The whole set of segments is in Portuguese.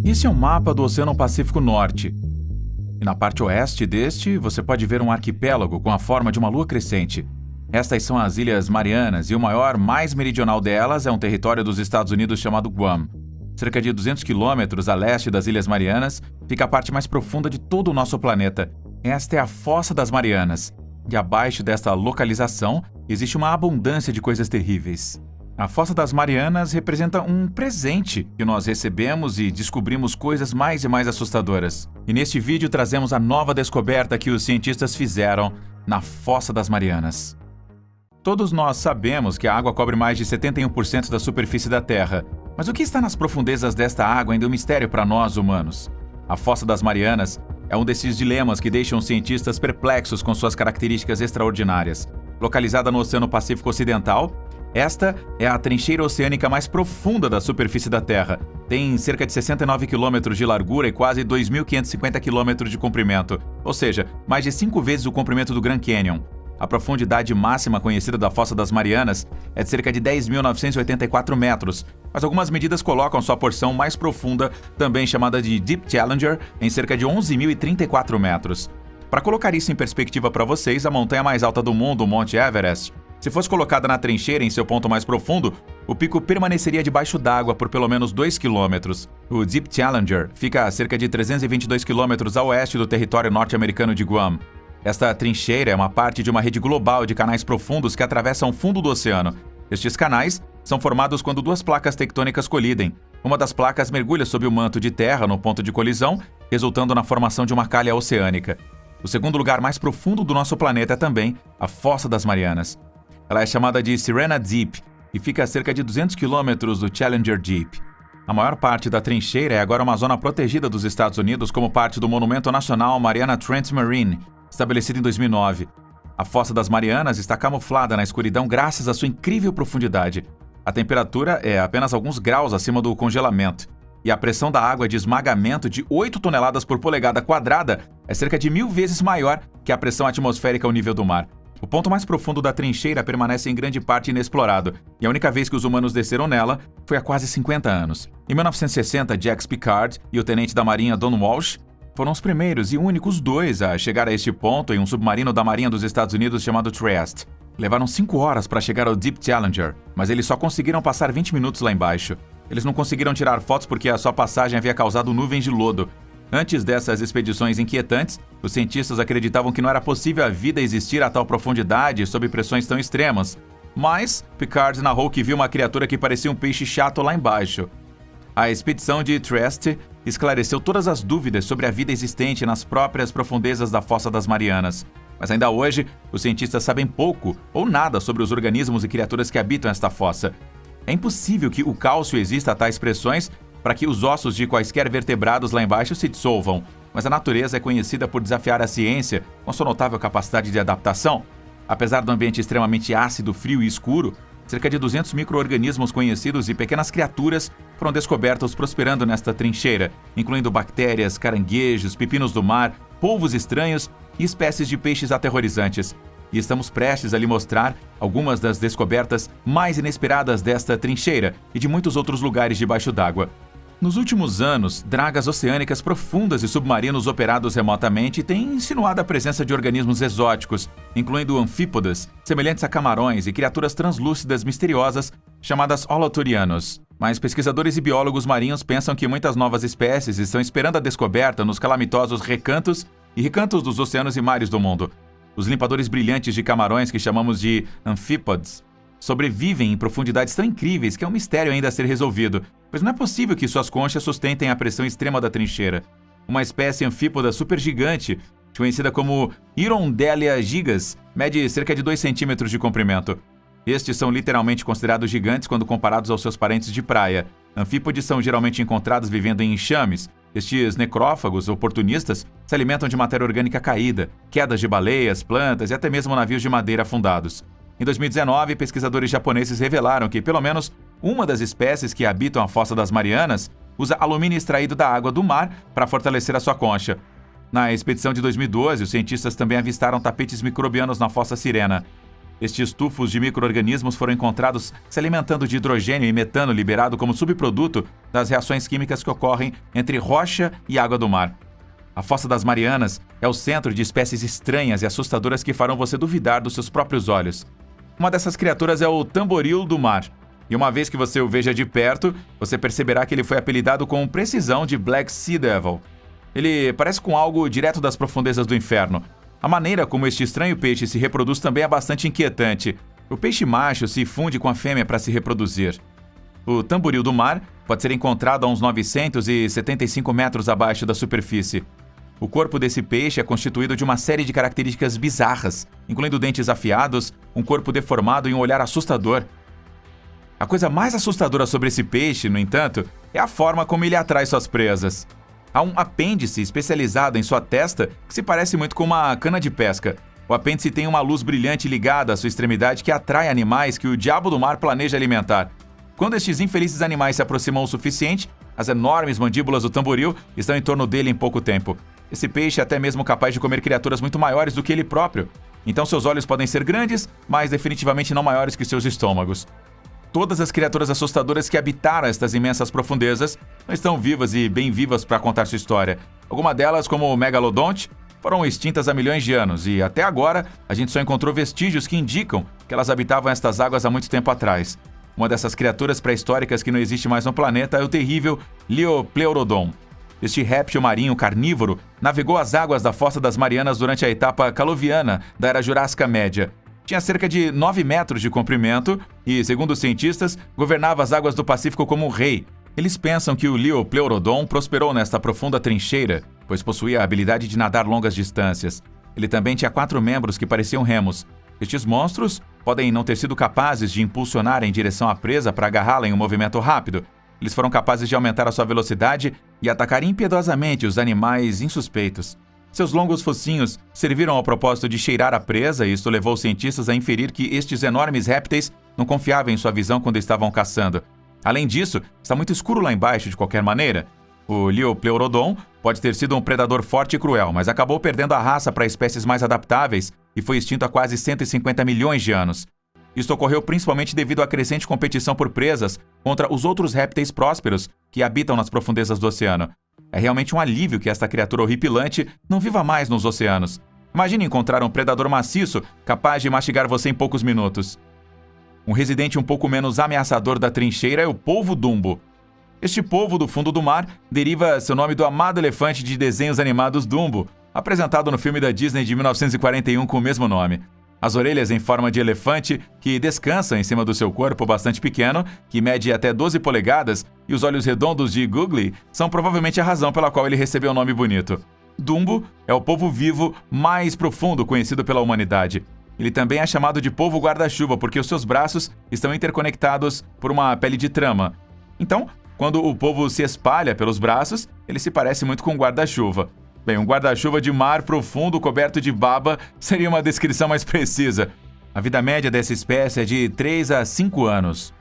Esse é um mapa do Oceano Pacífico Norte. E na parte oeste deste, você pode ver um arquipélago com a forma de uma lua crescente. Estas são as Ilhas Marianas e o maior, mais meridional delas é um território dos Estados Unidos chamado Guam. Cerca de 200 quilômetros a leste das Ilhas Marianas, fica a parte mais profunda de todo o nosso planeta. Esta é a Fossa das Marianas. E abaixo desta localização, existe uma abundância de coisas terríveis. A Fossa das Marianas representa um presente que nós recebemos e descobrimos coisas mais e mais assustadoras. E neste vídeo trazemos a nova descoberta que os cientistas fizeram na Fossa das Marianas. Todos nós sabemos que a água cobre mais de 71% da superfície da Terra. Mas o que está nas profundezas desta água ainda é um mistério para nós, humanos. A Fossa das Marianas é um desses dilemas que deixam os cientistas perplexos com suas características extraordinárias. Localizada no Oceano Pacífico Ocidental, esta é a trincheira oceânica mais profunda da superfície da Terra. Tem cerca de 69 km de largura e quase 2.550 km de comprimento, ou seja, mais de 5 vezes o comprimento do Grand Canyon. A profundidade máxima conhecida da Fossa das Marianas é de cerca de 10.984 metros, mas algumas medidas colocam sua porção mais profunda, também chamada de Deep Challenger, em cerca de 11.034 metros. Para colocar isso em perspectiva para vocês, a montanha mais alta do mundo, o Monte Everest, se fosse colocada na trincheira em seu ponto mais profundo, o pico permaneceria debaixo d'água por pelo menos 2 quilômetros. O Deep Challenger fica a cerca de 322 quilômetros a oeste do território norte-americano de Guam. Esta trincheira é uma parte de uma rede global de canais profundos que atravessam o fundo do oceano. Estes canais são formados quando duas placas tectônicas colidem. Uma das placas mergulha sob o manto de terra no ponto de colisão, resultando na formação de uma calha oceânica. O segundo lugar mais profundo do nosso planeta é também a Fossa das Marianas. Ela é chamada de Sirena Deep e fica a cerca de 200 quilômetros do Challenger Deep. A maior parte da trincheira é agora uma zona protegida dos Estados Unidos como parte do Monumento Nacional Mariana Trench Marine, estabelecido em 2009. A Fossa das Marianas está camuflada na escuridão graças à sua incrível profundidade. A temperatura é apenas alguns graus acima do congelamento. E a pressão da água de esmagamento de 8 toneladas por polegada quadrada é cerca de 1000 vezes maior que a pressão atmosférica ao nível do mar. O ponto mais profundo da trincheira permanece em grande parte inexplorado, e a única vez que os humanos desceram nela foi há quase 50 anos. Em 1960, Jacques Piccard e o tenente da Marinha Don Walsh foram os primeiros e únicos dois a chegar a este ponto em um submarino da Marinha dos Estados Unidos chamado Trieste. Levaram 5 horas para chegar ao Deep Challenger, mas eles só conseguiram passar 20 minutos lá embaixo. Eles não conseguiram tirar fotos porque a sua passagem havia causado nuvens de lodo. Antes dessas expedições inquietantes, os cientistas acreditavam que não era possível a vida existir a tal profundidade sob pressões tão extremas. Mas Piccard narrou que viu uma criatura que parecia um peixe chato lá embaixo. A expedição de Trieste esclareceu todas as dúvidas sobre a vida existente nas próprias profundezas da Fossa das Marianas. Mas ainda hoje, os cientistas sabem pouco ou nada sobre os organismos e criaturas que habitam esta fossa. É impossível que o cálcio exista a tais pressões para que os ossos de quaisquer vertebrados lá embaixo se dissolvam, mas a natureza é conhecida por desafiar a ciência com sua notável capacidade de adaptação. Apesar do ambiente extremamente ácido, frio e escuro, cerca de 200 micro-organismos conhecidos e pequenas criaturas foram descobertos prosperando nesta trincheira, incluindo bactérias, caranguejos, pepinos do mar, polvos estranhos e espécies de peixes aterrorizantes. E estamos prestes a lhe mostrar algumas das descobertas mais inesperadas desta trincheira e de muitos outros lugares debaixo d'água. Nos últimos anos, dragas oceânicas profundas e submarinos operados remotamente têm insinuado a presença de organismos exóticos, incluindo anfípodas, semelhantes a camarões e criaturas translúcidas misteriosas chamadas holoturianos. Mas pesquisadores e biólogos marinhos pensam que muitas novas espécies estão esperando a descoberta nos calamitosos recantos e recantos dos oceanos e mares do mundo. Os limpadores brilhantes de camarões, que chamamos de anfípodes, sobrevivem em profundidades tão incríveis que é um mistério ainda a ser resolvido, pois não é possível que suas conchas sustentem a pressão extrema da trincheira. Uma espécie anfípoda supergigante, conhecida como Hirondelia gigas, mede cerca de 2 centímetros de comprimento. Estes são literalmente considerados gigantes quando comparados aos seus parentes de praia. Anfípodes são geralmente encontrados vivendo em enxames. Estes necrófagos oportunistas se alimentam de matéria orgânica caída, quedas de baleias, plantas e até mesmo navios de madeira afundados. Em 2019, pesquisadores japoneses revelaram que pelo menos uma das espécies que habitam a Fossa das Marianas usa alumínio extraído da água do mar para fortalecer a sua concha. Na expedição de 2012, os cientistas também avistaram tapetes microbianos na Fossa Sirena. Estes tufos de micro-organismos foram encontrados se alimentando de hidrogênio e metano liberado como subproduto das reações químicas que ocorrem entre rocha e água do mar. A Fossa das Marianas é o centro de espécies estranhas e assustadoras que farão você duvidar dos seus próprios olhos. Uma dessas criaturas é o tamboril do mar. E uma vez que você o veja de perto, você perceberá que ele foi apelidado com precisão de Black Sea Devil. Ele parece com algo direto das profundezas do inferno. A maneira como este estranho peixe se reproduz também é bastante inquietante. O peixe macho se funde com a fêmea para se reproduzir. O tamboril do mar pode ser encontrado a uns 975 metros abaixo da superfície. O corpo desse peixe é constituído de uma série de características bizarras, incluindo dentes afiados, um corpo deformado e um olhar assustador. A coisa mais assustadora sobre esse peixe, no entanto, é a forma como ele atrai suas presas. Há um apêndice especializado em sua testa que se parece muito com uma cana de pesca. O apêndice tem uma luz brilhante ligada à sua extremidade que atrai animais que o diabo do mar planeja alimentar. Quando estes infelizes animais se aproximam o suficiente, as enormes mandíbulas do tamboril estão em torno dele em pouco tempo. Esse peixe é até mesmo capaz de comer criaturas muito maiores do que ele próprio. Então seus olhos podem ser grandes, mas definitivamente não maiores que seus estômagos. Todas as criaturas assustadoras que habitaram estas imensas profundezas não estão vivas e bem vivas para contar sua história. Algumas delas, como o megalodonte, foram extintas há milhões de anos e, até agora, a gente só encontrou vestígios que indicam que elas habitavam estas águas há muito tempo atrás. Uma dessas criaturas pré-históricas que não existe mais no planeta é o terrível Liopleurodon. Este réptil marinho carnívoro navegou as águas da Fossa das Marianas durante a etapa caluviana da Era Jurássica Média. Tinha cerca de 9 metros de comprimento e, segundo os cientistas, governava as águas do Pacífico como um rei. Eles pensam que o Liopleurodon prosperou nesta profunda trincheira, pois possuía a habilidade de nadar longas distâncias. Ele também tinha 4 membros que pareciam remos. Estes monstros podem não ter sido capazes de impulsionar em direção à presa para agarrá-la em um movimento rápido. Eles foram capazes de aumentar a sua velocidade e atacar impiedosamente os animais insuspeitos. Seus longos focinhos serviram ao propósito de cheirar a presa e isso levou os cientistas a inferir que estes enormes répteis não confiavam em sua visão quando estavam caçando. Além disso, está muito escuro lá embaixo de qualquer maneira. O Liopleurodon pode ter sido um predador forte e cruel, mas acabou perdendo a raça para espécies mais adaptáveis e foi extinto há quase 150 milhões de anos. Isso ocorreu principalmente devido à crescente competição por presas contra os outros répteis prósperos que habitam nas profundezas do oceano. É realmente um alívio que esta criatura horripilante não viva mais nos oceanos. Imagine encontrar um predador maciço capaz de mastigar você em poucos minutos. Um residente um pouco menos ameaçador da trincheira é o polvo Dumbo. Este polvo do fundo do mar deriva seu nome do amado elefante de desenhos animados Dumbo, apresentado no filme da Disney de 1941 com o mesmo nome. As orelhas em forma de elefante, que descansam em cima do seu corpo bastante pequeno, que mede até 12 polegadas, e os olhos redondos de Googly são provavelmente a razão pela qual ele recebeu o nome bonito. Dumbo é o polvo vivo mais profundo conhecido pela humanidade. Ele também é chamado de polvo guarda-chuva porque os seus braços estão interconectados por uma pele de trama. Então, quando o polvo se espalha pelos braços, ele se parece muito com um guarda-chuva. Bem, um guarda-chuva de mar profundo coberto de baba seria uma descrição mais precisa. A vida média dessa espécie é de 3 a 5 anos.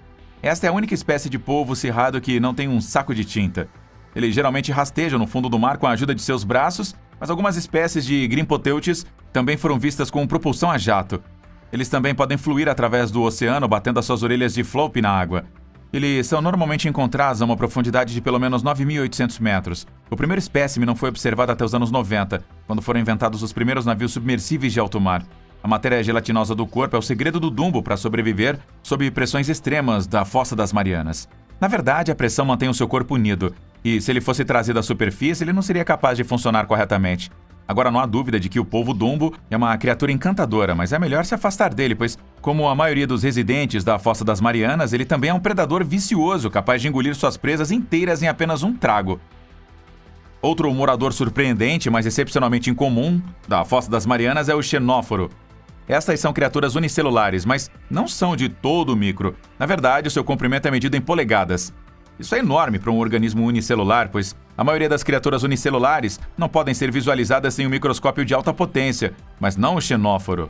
Esta é a única espécie de polvo cerrado que não tem um saco de tinta. Ele geralmente rasteja no fundo do mar com a ajuda de seus braços, mas algumas espécies de grimpoteutes também foram vistas com propulsão a jato. Eles também podem fluir através do oceano batendo as suas orelhas de flope na água. Eles são normalmente encontrados a uma profundidade de pelo menos 9.800 metros. O primeiro espécime não foi observado até os anos 90, quando foram inventados os primeiros navios submersíveis de alto mar. A matéria gelatinosa do corpo é o segredo do Dumbo para sobreviver sob pressões extremas da Fossa das Marianas. Na verdade, a pressão mantém o seu corpo unido, e se ele fosse trazido à superfície, ele não seria capaz de funcionar corretamente. Agora não há dúvida de que o polvo Dumbo é uma criatura encantadora, mas é melhor se afastar dele, pois, como a maioria dos residentes da Fossa das Marianas, ele também é um predador vicioso, capaz de engolir suas presas inteiras em apenas um trago. Outro morador surpreendente, mas excepcionalmente incomum, da Fossa das Marianas é o xenóforo. Estas são criaturas unicelulares, mas não são de todo micro. Na verdade, o seu comprimento é medido em polegadas. Isso é enorme para um organismo unicelular, pois a maioria das criaturas unicelulares não podem ser visualizadas sem um microscópio de alta potência, mas não o xenóforo.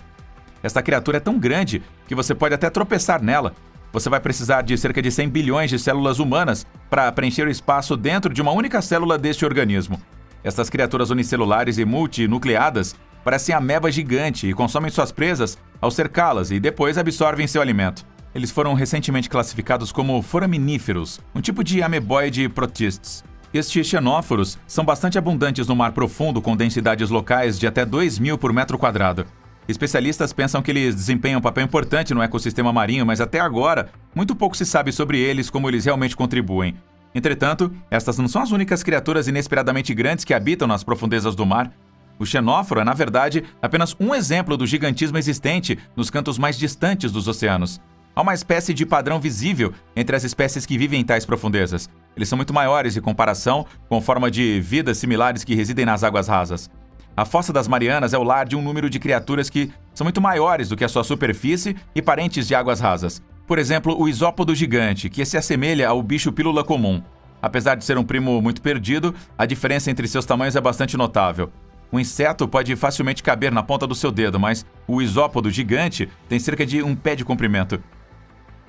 Esta criatura é tão grande que você pode até tropeçar nela. Você vai precisar de cerca de 100 bilhões de células humanas para preencher o espaço dentro de uma única célula deste organismo. Estas criaturas unicelulares e multinucleadas parecem ameba gigante e consomem suas presas ao cercá-las e depois absorvem seu alimento. Eles foram recentemente classificados como foraminíferos, um tipo de ameboide protistes. Estes xenóforos são bastante abundantes no mar profundo, com densidades locais de até 2.000 por metro quadrado. Especialistas pensam que eles desempenham um papel importante no ecossistema marinho, mas até agora, muito pouco se sabe sobre eles, como eles realmente contribuem. Entretanto, estas não são as únicas criaturas inesperadamente grandes que habitam nas profundezas do mar. O xenóforo é, na verdade, apenas um exemplo do gigantismo existente nos cantos mais distantes dos oceanos. Há uma espécie de padrão visível entre as espécies que vivem em tais profundezas. Eles são muito maiores em comparação com forma de vida similares que residem nas águas rasas. A Fossa das Marianas é o lar de um número de criaturas que são muito maiores do que a sua superfície e parentes de águas rasas. Por exemplo, o isópodo gigante, que se assemelha ao bicho pílula comum. Apesar de ser um primo muito perdido, a diferença entre seus tamanhos é bastante notável. Um inseto pode facilmente caber na ponta do seu dedo, mas o isópodo gigante tem cerca de um pé de comprimento.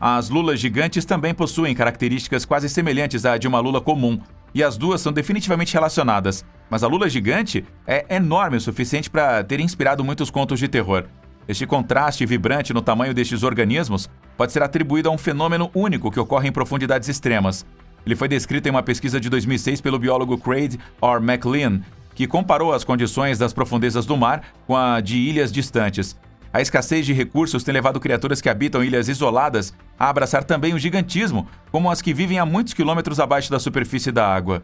As lulas gigantes também possuem características quase semelhantes à de uma lula comum, e as duas são definitivamente relacionadas, mas a lula gigante é enorme o suficiente para ter inspirado muitos contos de terror. Este contraste vibrante no tamanho destes organismos pode ser atribuído a um fenômeno único que ocorre em profundidades extremas. Ele foi descrito em uma pesquisa de 2006 pelo biólogo Craig R. McLean, que comparou as condições das profundezas do mar com a de ilhas distantes. A escassez de recursos tem levado criaturas que habitam ilhas isoladas a abraçar também o gigantismo, como as que vivem a muitos quilômetros abaixo da superfície da água.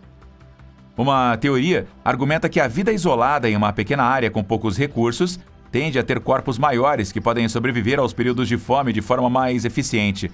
Uma teoria argumenta que a vida isolada em uma pequena área com poucos recursos tende a ter corpos maiores que podem sobreviver aos períodos de fome de forma mais eficiente.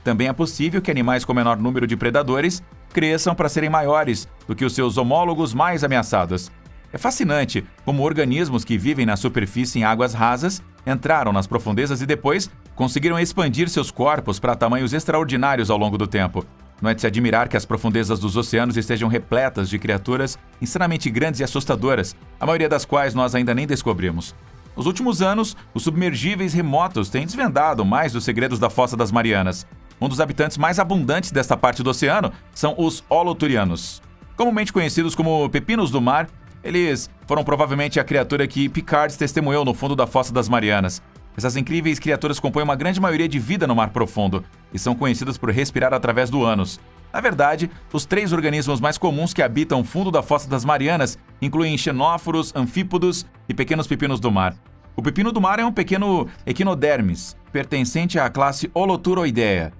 Também é possível que animais com menor número de predadores cresçam para serem maiores do que os seus homólogos mais ameaçados. É fascinante como organismos que vivem na superfície em águas rasas entraram nas profundezas e depois conseguiram expandir seus corpos para tamanhos extraordinários ao longo do tempo. Não é de se admirar que as profundezas dos oceanos estejam repletas de criaturas insanamente grandes e assustadoras, a maioria das quais nós ainda nem descobrimos. Nos últimos anos, os submergíveis remotos têm desvendado mais dos segredos da Fossa das Marianas. Um dos habitantes mais abundantes desta parte do oceano são os holoturianos. Comumente conhecidos como pepinos do mar, eles foram provavelmente a criatura que Picard testemunhou no fundo da Fossa das Marianas. Essas incríveis criaturas compõem uma grande maioria de vida no mar profundo e são conhecidas por respirar através do ânus. Na verdade, os 3 organismos mais comuns que habitam o fundo da Fossa das Marianas incluem xenóforos, anfípodos e pequenos pepinos do mar. O pepino do mar é um pequeno equinodermes, pertencente à classe Holoturoidea.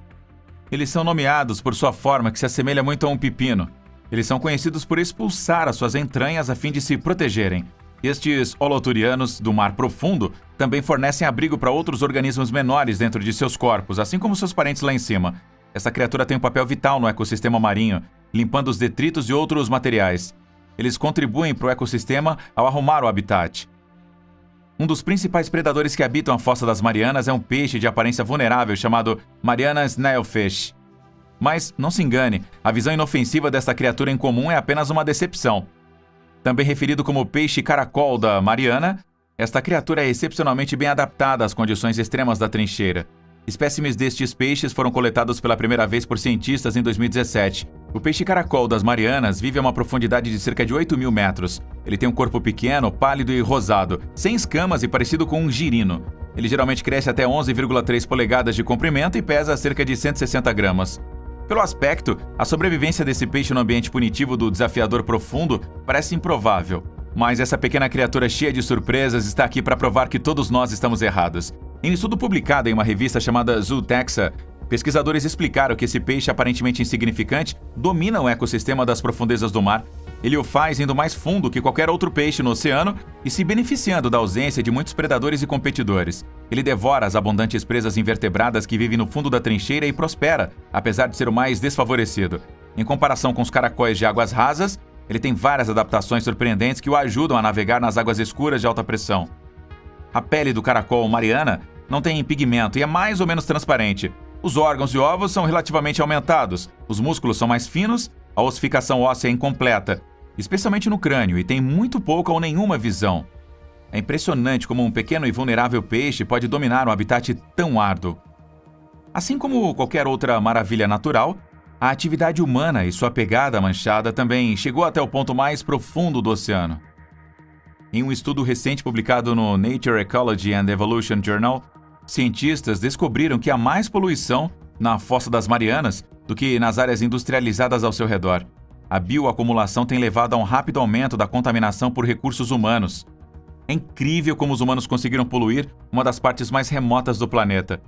Eles são nomeados por sua forma que se assemelha muito a um pepino. Eles são conhecidos por expulsar as suas entranhas a fim de se protegerem. Estes holoturianos do mar profundo também fornecem abrigo para outros organismos menores dentro de seus corpos, assim como seus parentes lá em cima. Essa criatura tem um papel vital no ecossistema marinho, limpando os detritos e outros materiais. Eles contribuem para o ecossistema ao arrumar o habitat. Um dos principais predadores que habitam a Fossa das Marianas é um peixe de aparência vulnerável chamado Mariana Snailfish. Mas, não se engane, a visão inofensiva desta criatura incomum é apenas uma decepção. Também referido como peixe caracol da Mariana, esta criatura é excepcionalmente bem adaptada às condições extremas da trincheira. Espécimes destes peixes foram coletados pela primeira vez por cientistas em 2017. O peixe caracol das Marianas vive a uma profundidade de cerca de 8.000 metros. Ele tem um corpo pequeno, pálido e rosado, sem escamas e parecido com um girino. Ele geralmente cresce até 11,3 polegadas de comprimento e pesa cerca de 160 gramas. Pelo aspecto, a sobrevivência desse peixe no ambiente punitivo do desafiador profundo parece improvável. Mas essa pequena criatura cheia de surpresas está aqui para provar que todos nós estamos errados. Em um estudo publicado em uma revista chamada Zootaxa, pesquisadores explicaram que esse peixe aparentemente insignificante domina o ecossistema das profundezas do mar. Ele o faz indo mais fundo que qualquer outro peixe no oceano e se beneficiando da ausência de muitos predadores e competidores. Ele devora as abundantes presas invertebradas que vivem no fundo da trincheira e prospera, apesar de ser o mais desfavorecido. Em comparação com os caracóis de águas rasas, ele tem várias adaptações surpreendentes que o ajudam a navegar nas águas escuras de alta pressão. A pele do caracol Mariana não tem pigmento e é mais ou menos transparente. Os órgãos e ovos são relativamente aumentados, os músculos são mais finos, a ossificação óssea é incompleta, especialmente no crânio, e tem muito pouca ou nenhuma visão. É impressionante como um pequeno e vulnerável peixe pode dominar um habitat tão árduo. Assim como qualquer outra maravilha natural, a atividade humana e sua pegada manchada também chegou até o ponto mais profundo do oceano. Em um estudo recente publicado no Nature Ecology and Evolution Journal, cientistas descobriram que há mais poluição na Fossa das Marianas do que nas áreas industrializadas ao seu redor. A bioacumulação tem levado a um rápido aumento da contaminação por recursos humanos. É incrível como os humanos conseguiram poluir uma das partes mais remotas do planeta.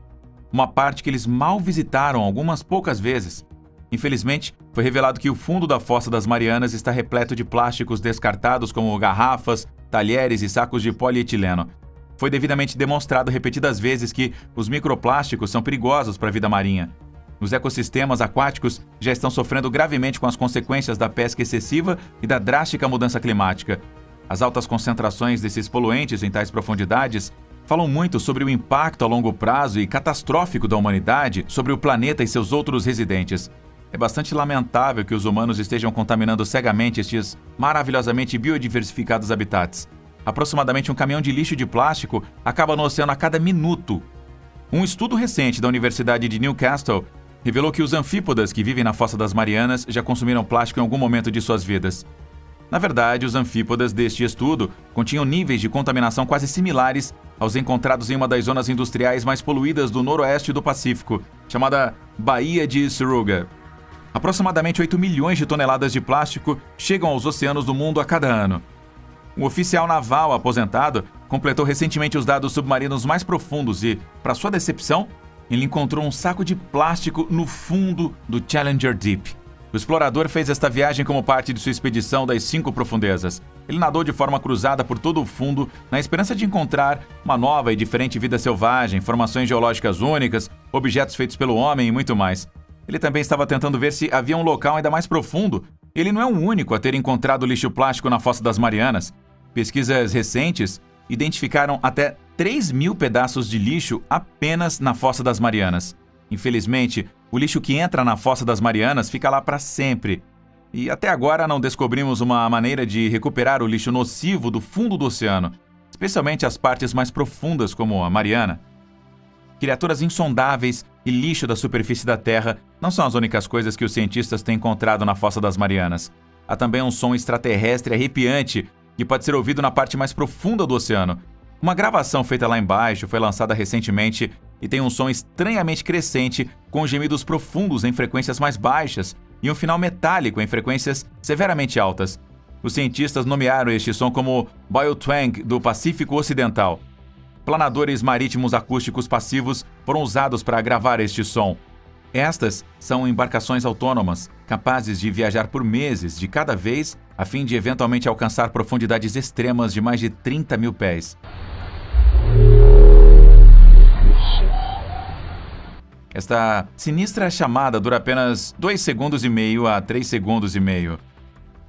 Uma parte que eles mal visitaram algumas poucas vezes. Infelizmente, foi revelado que o fundo da Fossa das Marianas está repleto de plásticos descartados como garrafas, talheres e sacos de polietileno. Foi devidamente demonstrado repetidas vezes que os microplásticos são perigosos para a vida marinha. Os ecossistemas aquáticos já estão sofrendo gravemente com as consequências da pesca excessiva e da drástica mudança climática. As altas concentrações desses poluentes em tais profundidades falam muito sobre o impacto a longo prazo e catastrófico da humanidade sobre o planeta e seus outros residentes. É bastante lamentável que os humanos estejam contaminando cegamente estes maravilhosamente biodiversificados habitats. Aproximadamente um caminhão de lixo de plástico acaba no oceano a cada minuto. Um estudo recente da Universidade de Newcastle revelou que os anfípodas que vivem na Fossa das Marianas já consumiram plástico em algum momento de suas vidas. Na verdade, os anfípodas deste estudo continham níveis de contaminação quase similares aos encontrados em uma das zonas industriais mais poluídas do noroeste do Pacífico, chamada Baía de Suruga. Aproximadamente 8 milhões de toneladas de plástico chegam aos oceanos do mundo a cada ano. Um oficial naval aposentado completou recentemente os dados submarinos mais profundos e, para sua decepção, ele encontrou um saco de plástico no fundo do Challenger Deep. O explorador fez esta viagem como parte de sua expedição das 5 profundezas. Ele nadou de forma cruzada por todo o fundo, na esperança de encontrar uma nova e diferente vida selvagem, formações geológicas únicas, objetos feitos pelo homem e muito mais. Ele também estava tentando ver se havia um local ainda mais profundo. Ele não é o único a ter encontrado lixo plástico na Fossa das Marianas. Pesquisas recentes identificaram até 3.000 pedaços de lixo apenas na Fossa das Marianas. Infelizmente, o lixo que entra na Fossa das Marianas fica lá para sempre. E até agora não descobrimos uma maneira de recuperar o lixo nocivo do fundo do oceano, especialmente as partes mais profundas como a Mariana. Criaturas insondáveis e lixo da superfície da Terra não são as únicas coisas que os cientistas têm encontrado na Fossa das Marianas. Há também um som extraterrestre arrepiante que pode ser ouvido na parte mais profunda do oceano. Uma gravação feita lá embaixo foi lançada recentemente e tem um som estranhamente crescente com gemidos profundos em frequências mais baixas e um final metálico em frequências severamente altas. Os cientistas nomearam este som como Biotwang do Pacífico Ocidental. Planadores marítimos acústicos passivos foram usados para gravar este som. Estas são embarcações autônomas, capazes de viajar por meses de cada vez, a fim de eventualmente alcançar profundidades extremas de mais de 30 mil pés. Esta sinistra chamada dura apenas 2 segundos e meio a 3 segundos e meio.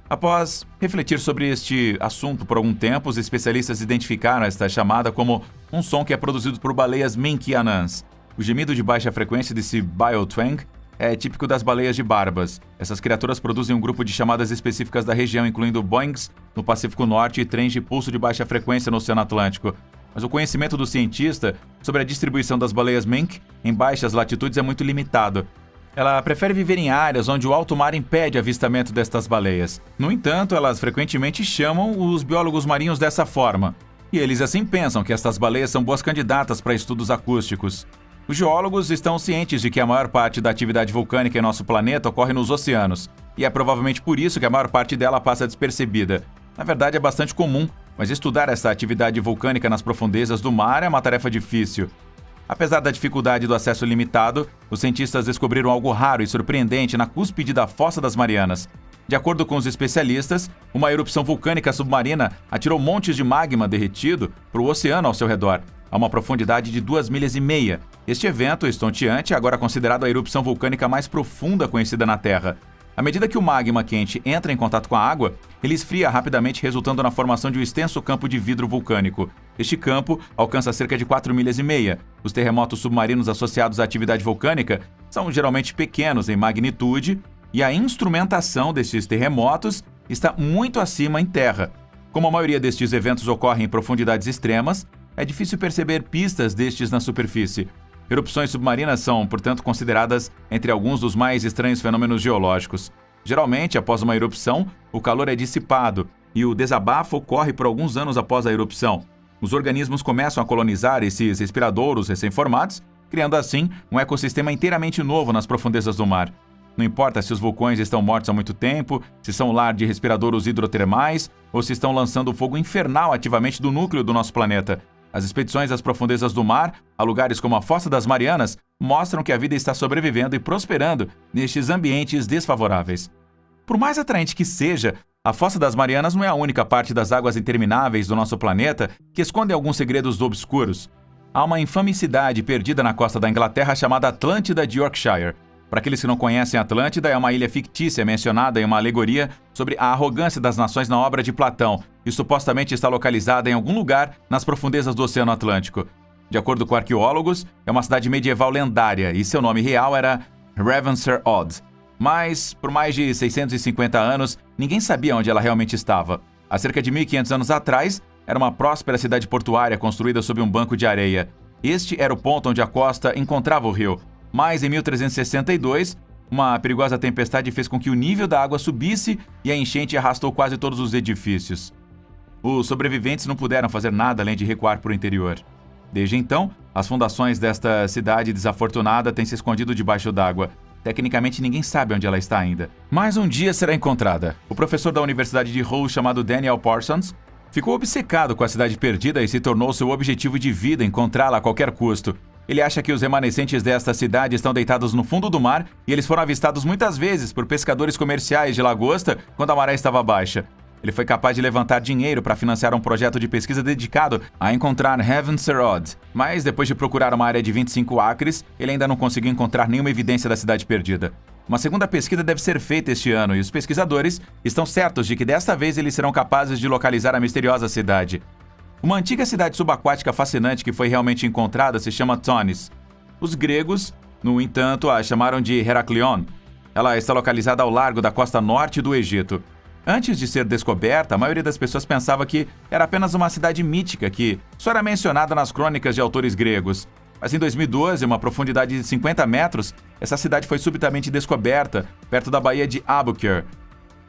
Após refletir sobre este assunto por algum tempo, os especialistas identificaram esta chamada como um som que é produzido por baleias mink anãs. O gemido de baixa frequência desse biotwang é típico das baleias de barbas. Essas criaturas produzem um grupo de chamadas específicas da região, incluindo boings no Pacífico Norte e trens de pulso de baixa frequência no Oceano Atlântico. Mas o conhecimento do cientista sobre a distribuição das baleias mink em baixas latitudes é muito limitado. Ela prefere viver em áreas onde o alto mar impede avistamento destas baleias. No entanto, elas frequentemente chamam os biólogos marinhos dessa forma. E eles assim pensam que estas baleias são boas candidatas para estudos acústicos. Os geólogos estão cientes de que a maior parte da atividade vulcânica em nosso planeta ocorre nos oceanos, e é provavelmente por isso que a maior parte dela passa despercebida. Na verdade, é bastante comum, mas estudar essa atividade vulcânica nas profundezas do mar é uma tarefa difícil. Apesar da dificuldade do acesso limitado, os cientistas descobriram algo raro e surpreendente na cúspide da Fossa das Marianas. De acordo com os especialistas, uma erupção vulcânica submarina atirou montes de magma derretido para o oceano ao seu redor, a uma profundidade de 2,5 milhas. Este evento estonteante é agora considerado a erupção vulcânica mais profunda conhecida na Terra. À medida que o magma quente entra em contato com a água, ele esfria rapidamente, resultando na formação de um extenso campo de vidro vulcânico. Este campo alcança cerca de 4,5 milhas. Os terremotos submarinos associados à atividade vulcânica são geralmente pequenos em magnitude, e a instrumentação destes terremotos está muito acima em terra. Como a maioria destes eventos ocorre em profundidades extremas, é difícil perceber pistas destes na superfície. Erupções submarinas são, portanto, consideradas entre alguns dos mais estranhos fenômenos geológicos. Geralmente, após uma erupção, o calor é dissipado e o desabafo ocorre por alguns anos após a erupção. Os organismos começam a colonizar esses respiradouros recém-formados, criando assim um ecossistema inteiramente novo nas profundezas do mar. Não importa se os vulcões estão mortos há muito tempo, se são lar de respiradouros hidrotermais ou se estão lançando fogo infernal ativamente do núcleo do nosso planeta. As expedições às profundezas do mar, a lugares como a Fossa das Marianas, mostram que a vida está sobrevivendo e prosperando nestes ambientes desfavoráveis. Por mais atraente que seja, a Fossa das Marianas não é a única parte das águas intermináveis do nosso planeta que esconde alguns segredos obscuros. Há uma infame cidade perdida na costa da Inglaterra chamada Atlântida de Yorkshire. Para aqueles que não conhecem, Atlântida é uma ilha fictícia mencionada em uma alegoria sobre a arrogância das nações na obra de Platão e supostamente está localizada em algum lugar nas profundezas do Oceano Atlântico. De acordo com arqueólogos, é uma cidade medieval lendária e seu nome real era Ravensor-Odd. Mas, por mais de 650 anos, ninguém sabia onde ela realmente estava. Há cerca de 1.500 anos atrás, era uma próspera cidade portuária construída sob um banco de areia. Este era o ponto onde a costa encontrava o rio. Mas, em 1362, uma perigosa tempestade fez com que o nível da água subisse e a enchente arrastou quase todos os edifícios. Os sobreviventes não puderam fazer nada além de recuar para o interior. Desde então, as fundações desta cidade desafortunada têm se escondido debaixo d'água. Tecnicamente, ninguém sabe onde ela está ainda. Mas um dia será encontrada. O professor da Universidade de Hull, chamado Daniel Parsons, ficou obcecado com a cidade perdida e se tornou seu objetivo de vida encontrá-la a qualquer custo. Ele acha que os remanescentes desta cidade estão deitados no fundo do mar e eles foram avistados muitas vezes por pescadores comerciais de lagosta quando a maré estava baixa. Ele foi capaz de levantar dinheiro para financiar um projeto de pesquisa dedicado a encontrar Ravensor-Odd, mas depois de procurar uma área de 25 acres, ele ainda não conseguiu encontrar nenhuma evidência da cidade perdida. Uma segunda pesquisa deve ser feita este ano e os pesquisadores estão certos de que desta vez eles serão capazes de localizar a misteriosa cidade. Uma antiga cidade subaquática fascinante que foi realmente encontrada se chama Thonis. Os gregos, no entanto, a chamaram de Heraklion. Ela está localizada ao largo da costa norte do Egito. Antes de ser descoberta, a maioria das pessoas pensava que era apenas uma cidade mítica que só era mencionada nas crônicas de autores gregos. Mas em 2012, a uma profundidade de 50 metros, essa cidade foi subitamente descoberta, perto da baía de Aboukir.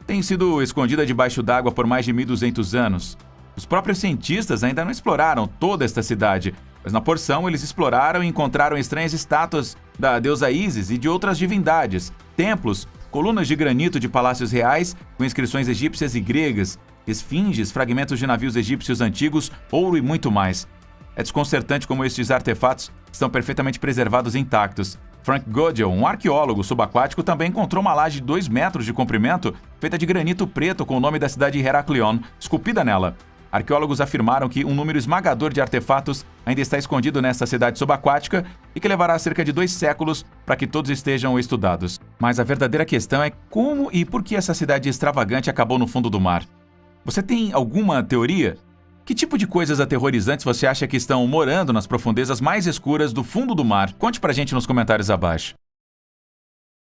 Tem sido escondida debaixo d'água por mais de 1.200 anos. Os próprios cientistas ainda não exploraram toda esta cidade, mas na porção eles exploraram e encontraram estranhas estátuas da deusa Ísis e de outras divindades, templos, colunas de granito de palácios reais com inscrições egípcias e gregas, esfinges, fragmentos de navios egípcios antigos, ouro e muito mais. É desconcertante como estes artefatos estão perfeitamente preservados e intactos. Frank Godel, um arqueólogo subaquático, também encontrou uma laje de 2 metros de comprimento feita de granito preto com o nome da cidade de Heraklion, esculpida nela. Arqueólogos afirmaram que um número esmagador de artefatos ainda está escondido nesta cidade subaquática e que levará cerca de 2 séculos para que todos estejam estudados. Mas a verdadeira questão é como e por que essa cidade extravagante acabou no fundo do mar. Você tem alguma teoria? Que tipo de coisas aterrorizantes você acha que estão morando nas profundezas mais escuras do fundo do mar? Conte pra gente nos comentários abaixo.